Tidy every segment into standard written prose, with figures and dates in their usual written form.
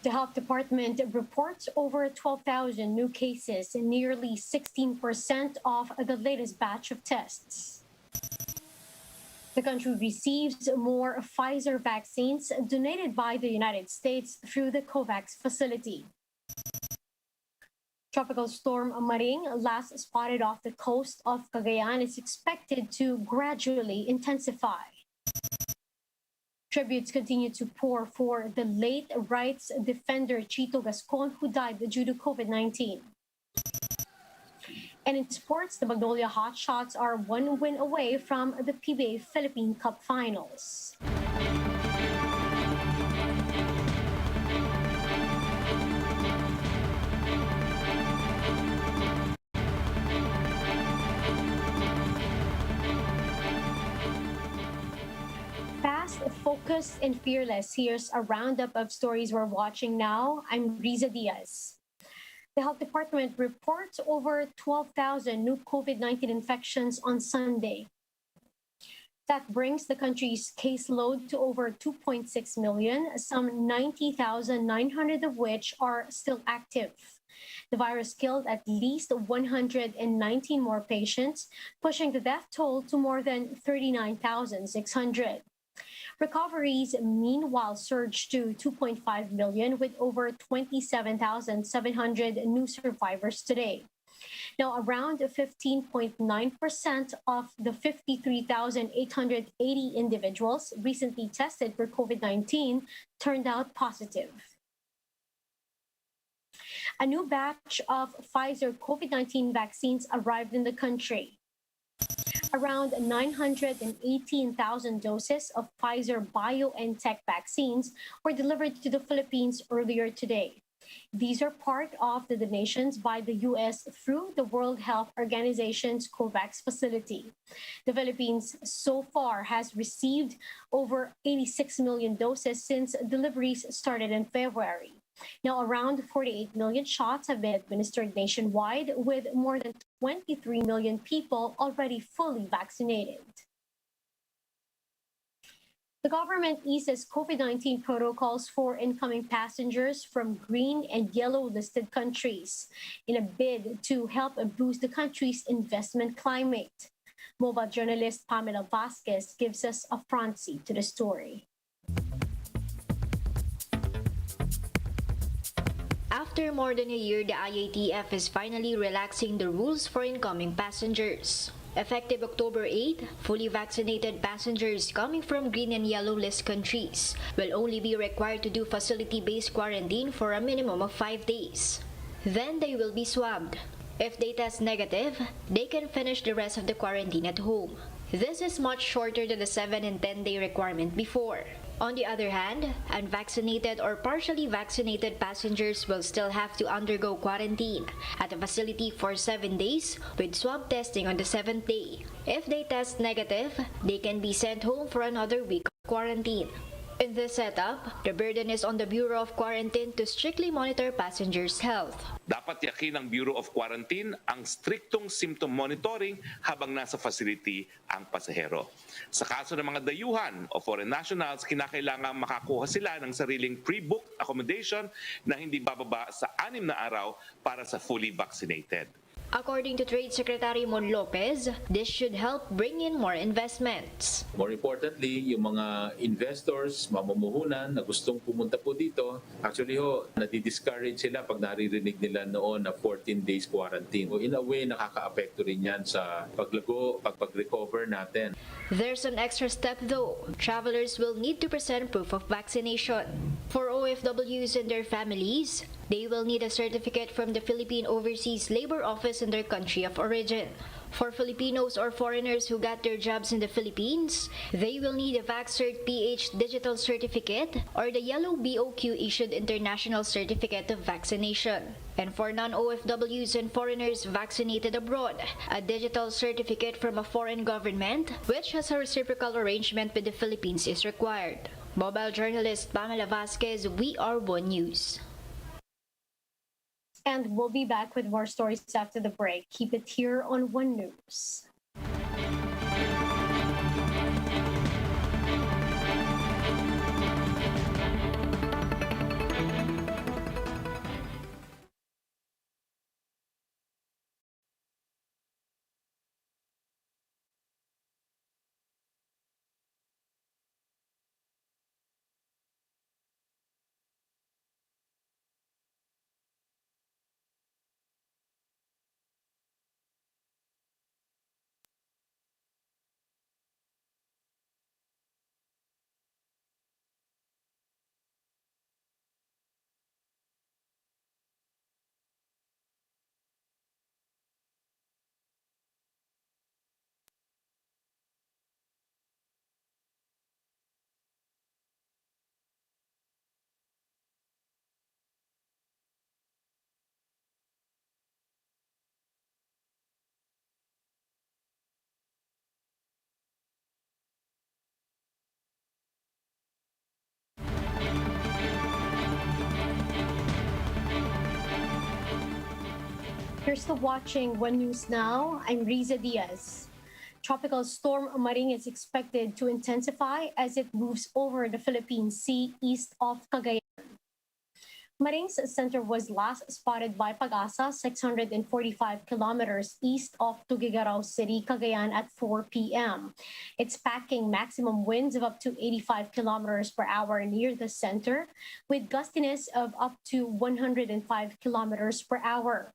The health department reports over 12,000 new cases and nearly 16% of the latest batch of tests. The country receives more Pfizer vaccines donated by the United States through the COVAX facility. Tropical storm Maring, last spotted off the coast of Cagayan, is expected to gradually intensify. Tributes continue to pour for the late rights defender Chito Gascon, who died due to COVID-19. And in sports, the Magnolia Hotshots are one win away from the PBA Philippine Cup Finals. Fast, focused, and fearless. Here's a roundup of stories we're watching now. I'm Riza Diaz. The health department reports over 12,000 new COVID-19 infections on Sunday. That brings the country's caseload to over 2.6 million, some 90,900 of which are still active. The virus killed at least 119 more patients, pushing the death toll to more than 39,600. Recoveries, meanwhile, surged to 2.5 million with over 27,700 new survivors today. Now, around 15.9% of the 53,880 individuals recently tested for COVID-19 turned out positive. A new batch of Pfizer COVID-19 vaccines arrived in the country. Around 918,000 doses of Pfizer BioNTech vaccines were delivered to the Philippines earlier today. These are part of the donations by the U.S. through the World Health Organization's COVAX facility. The Philippines so far has received over 86 million doses since deliveries started in February. Now, around 48 million shots have been administered nationwide, with more than 23 million people already fully vaccinated. The government eases COVID-19 protocols for incoming passengers from green and yellow listed countries in a bid to help boost the country's investment climate. Mobile journalist Pamela Vasquez gives us a front seat to the story. After more than a year, the IATF is finally relaxing the rules for incoming passengers. Effective October 8, fully vaccinated passengers coming from green and yellow list countries will only be required to do facility-based quarantine for a minimum of 5 days. Then they will be swabbed. If they test negative, they can finish the rest of the quarantine at home. This is much shorter than the 7 and 10-day requirement before. On the other hand, unvaccinated or partially vaccinated passengers will still have to undergo quarantine at a facility for 7 days with swab testing on the 7th day. If they test negative, they can be sent home for another week of quarantine. In this setup, the burden is on the Bureau of Quarantine to strictly monitor passengers' health. Dapat yakin ng Bureau of Quarantine ang striktong symptom monitoring habang nasa facility ang pasahero. Sa kaso ng mga dayuhan o foreign nationals, kinakailangan makakuha sila ng sariling pre-booked accommodation na hindi bababa sa 6 na araw para sa fully vaccinated. According to Trade Secretary Mon Lopez, this should help bring in more investments. More importantly, yung mga investors, mamumuhunan na gustong pumunta po dito, actually nadi-discourage sila pag naririnig nila noon na 14 days quarantine. In a way, nakaka-apekto rin yan sa paglago, pag-recover natin. There's an extra step though. Travelers will need to present proof of vaccination. For OFWs and their families, they will need a certificate from the Philippine Overseas Labor Office in their country of origin. For Filipinos or foreigners who got their jobs in the Philippines, they will need a VaxCert PH digital certificate or the yellow BOQ issued international certificate of vaccination. And for non-OFWs and foreigners vaccinated abroad, a digital certificate from a foreign government which has a reciprocal arrangement with the Philippines is required. Mobile journalist Pamela Vasquez, We Are One News. And we'll be back with more stories after the break. Keep it here on One News. You're still watching One News Now. I'm Riza Diaz. Tropical storm Maring is expected to intensify as it moves over the Philippine Sea east of Cagayan. Maring's center was last spotted by Pag-asa 645 kilometers east of Tuguegarao City, Cagayan at 4 p.m. It's packing maximum winds of up to 85 kilometers per hour near the center, with gustiness of up to 105 kilometers per hour.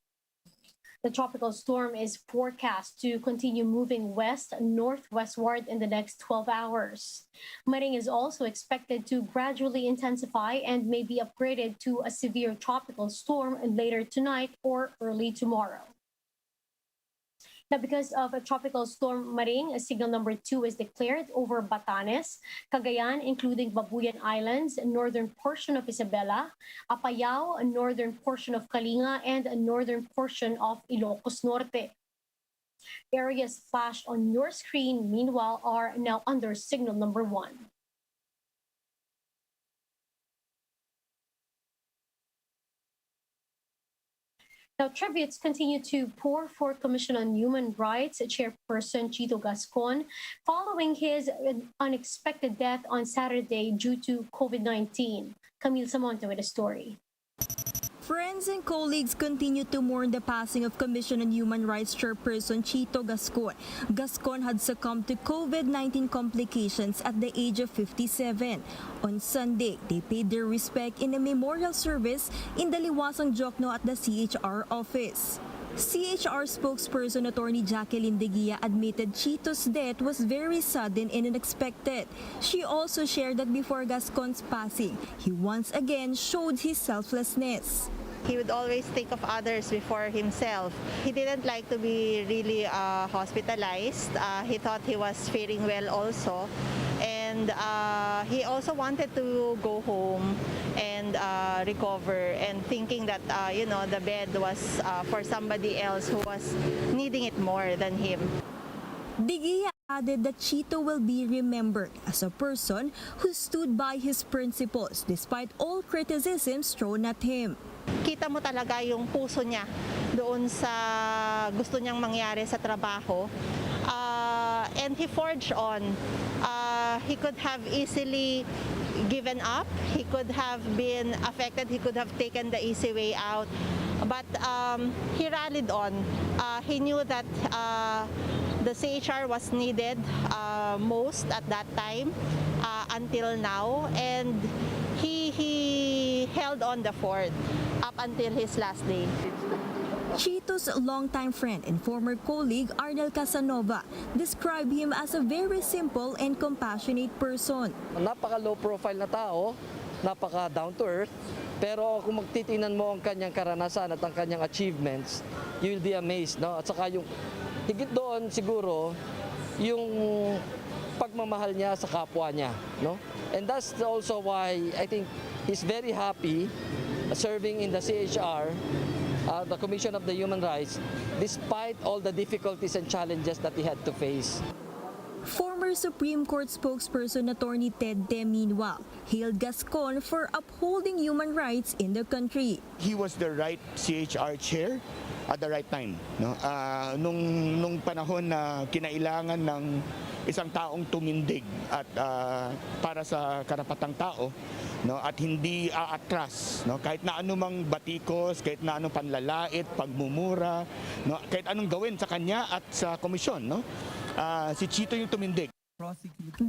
The tropical storm is forecast to continue moving west-northwestward in the next 12 hours. Maring is also expected to gradually intensify and may be upgraded to a severe tropical storm later tonight or early tomorrow. Now, because of a tropical storm Maring, a signal number 2 is declared over Batanes, Cagayan, including Babuyan Islands, northern portion of Isabela, Apayao, northern portion of Kalinga, and northern portion of Ilocos Norte. Areas flashed on your screen, meanwhile, are now under signal number 1. Now, tributes continue to pour for Commission on Human Rights Chairperson Chito Gascon following his unexpected death on Saturday due to COVID-19. Camille Samonte with a story. Friends and colleagues continue to mourn the passing of Commission on Human Rights Chairperson Chito Gascon. Gascon had succumbed to COVID-19 complications at the age of 57. On Sunday, they paid their respect in a memorial service in the Liwasang Jokno at the CHR office. CHR spokesperson Attorney Jacqueline De Guia admitted Chito's death was very sudden and unexpected. She also shared that before Gascon's passing, he once again showed his selflessness. He would always think of others before himself. He didn't like to be really hospitalized. He thought he was faring well also. And he also wanted to go home and recover, and thinking that, the bed was for somebody else who was needing it more than him. De Guia added that Chito will be remembered as a person who stood by his principles despite all criticisms thrown at him. Kita mo talaga yung puso niya doon sa gusto niyang mangyari sa trabaho. And he forged on. He could have easily given up. He could have been affected. He could have taken the easy way out. But he rallied on. He knew that the CHR was needed most at that time until now. And he held on the fort up until his last day. Chito's longtime friend and former colleague Arnel Casanova described him as a very simple and compassionate person. Napaka-low profile na tao, napaka-down to earth, pero kung magtitingnan mo ang kanyang karanasan at ang kanyang achievements, you'll be amazed. No? At saka yung higit doon siguro, yung pagmamahal niya sa kapwa niya. No? And that's also why I think he's very happy serving in the CHR, the Commission of the Human Rights, despite all the difficulties and challenges that he had to face. Former Supreme Court spokesperson Attorney Ted De meanwhile hailed Gascon for upholding human rights in the country. He was the right CHR chair at the right time. No? Nung panahon na kinailangan ng isang taong tumindig at para sa karapatang tao, no, at hindi aatras, no, kahit na anumang batikos, kahit na anong panlalait, pagmumura, no, kahit anong gawin sa kanya at sa komisyon, no, si Chito yung tumindig.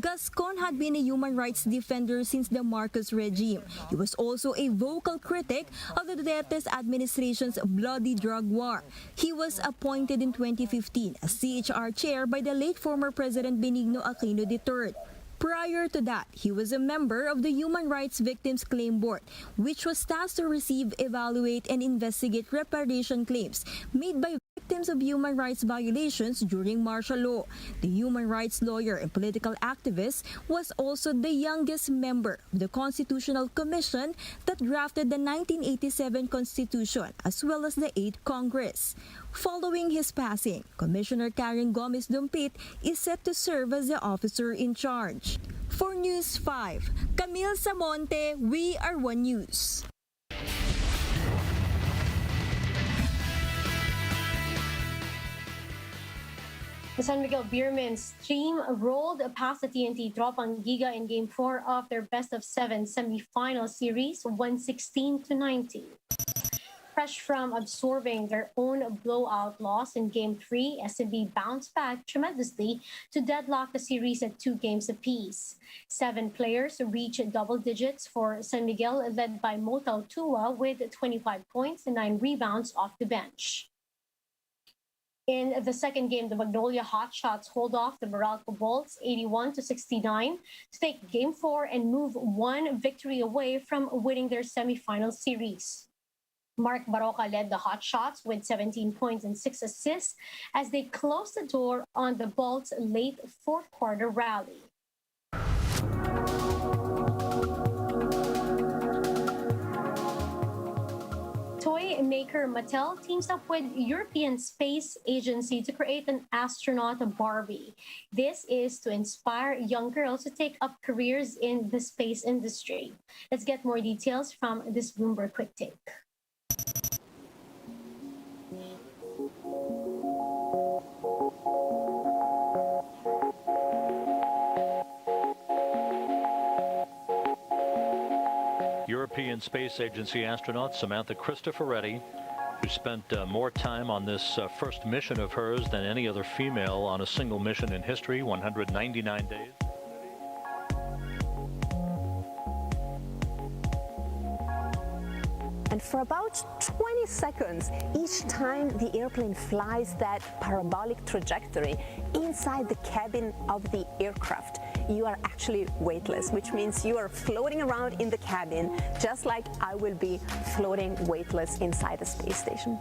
Gascon had been a human rights defender since the Marcos regime. He was also a vocal critic of the Duterte's administration's bloody drug war. He was appointed in 2015 as CHR chair by the late former President Benigno Aquino III. Prior to that, he was a member of the Human Rights Victims Claim Board, which was tasked to receive, evaluate, and investigate reparation claims made by victims of human rights violations during martial law. The human rights lawyer and political activist was also the youngest member of the Constitutional Commission that drafted the 1987 Constitution as well as the 8th Congress. Following his passing, Commissioner Karen Gomez Dumpit is set to serve as the officer in charge. For News 5, Camille Samonte, We Are One News. The San Miguel Beermen's team rolled past the TNT Tropang Giga in Game 4 of their best-of-7 semifinal series, 116-90. Fresh from absorbing their own blowout loss in Game 3, SMB bounced back tremendously to deadlock the series at 2 games apiece. 7 players reached double digits for San Miguel, led by Motal Tua with 25 points and 9 rebounds off the bench. In the second game, the Magnolia Hotshots hold off the Meralco Bolts 81-69 to take Game 4 and move one victory away from winning their semifinal series. Mark Baroca led the Hotshots with 17 points and 6 assists as they closed the door on the Bolts' late fourth quarter rally. Toy maker Mattel teams up with European Space Agency to create an astronaut Barbie. This is to inspire young girls to take up careers in the space industry. Let's get more details from this Bloomberg Quick Take. European Space Agency astronaut Samantha Cristoforetti, who spent more time on this first mission of hers than any other female on a single mission in history, 199 days. And for about 20 seconds, each time the airplane flies that parabolic trajectory inside the cabin of the aircraft, you are actually weightless, which means you are floating around in the cabin, just like I will be floating weightless inside the space station.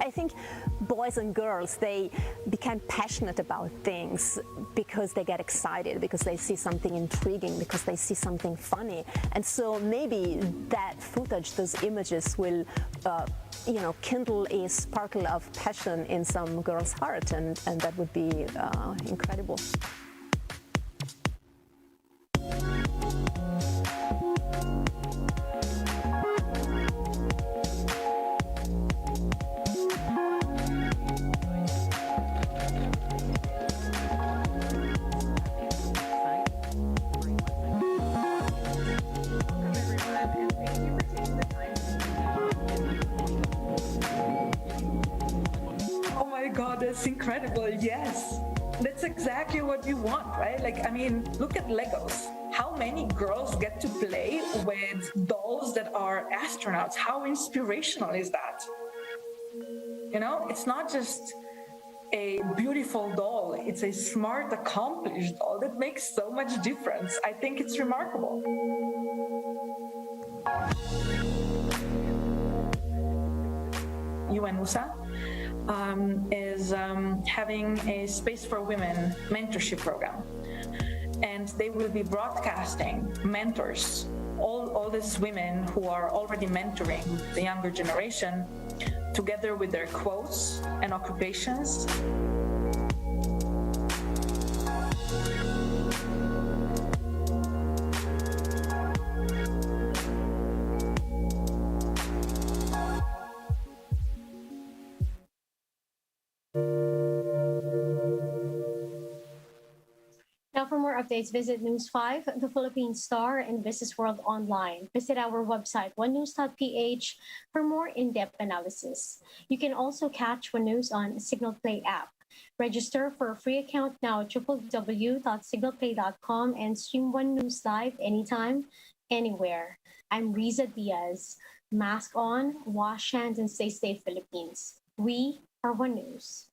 I think boys and girls, they become passionate about things because they get excited, because they see something intriguing, because they see something funny. And so maybe that footage, those images will kindle a sparkle of passion in some girl's heart, and that would be incredible. God, that's incredible. Yes, that's exactly what you want, right? Like, I mean, look at Legos. How many girls get to play with dolls that are astronauts? How inspirational is that? You know, it's not just a beautiful doll, it's a smart, accomplished doll that makes so much difference. I think it's remarkable. UNUSA is having a Space for Women mentorship program. And they will be broadcasting mentors, all these women who are already mentoring the younger generation, together with their quotes and occupations. Now, for more updates, visit News 5, The Philippine Star, and Business World Online. Visit our website, onenews.ph, for more in-depth analysis. You can also catch One News on Signal Play app. Register for a free account now at www.signalplay.com and stream One News live anytime, anywhere. I'm Riza Diaz. Mask on, wash hands, and stay safe, Philippines. We are One News.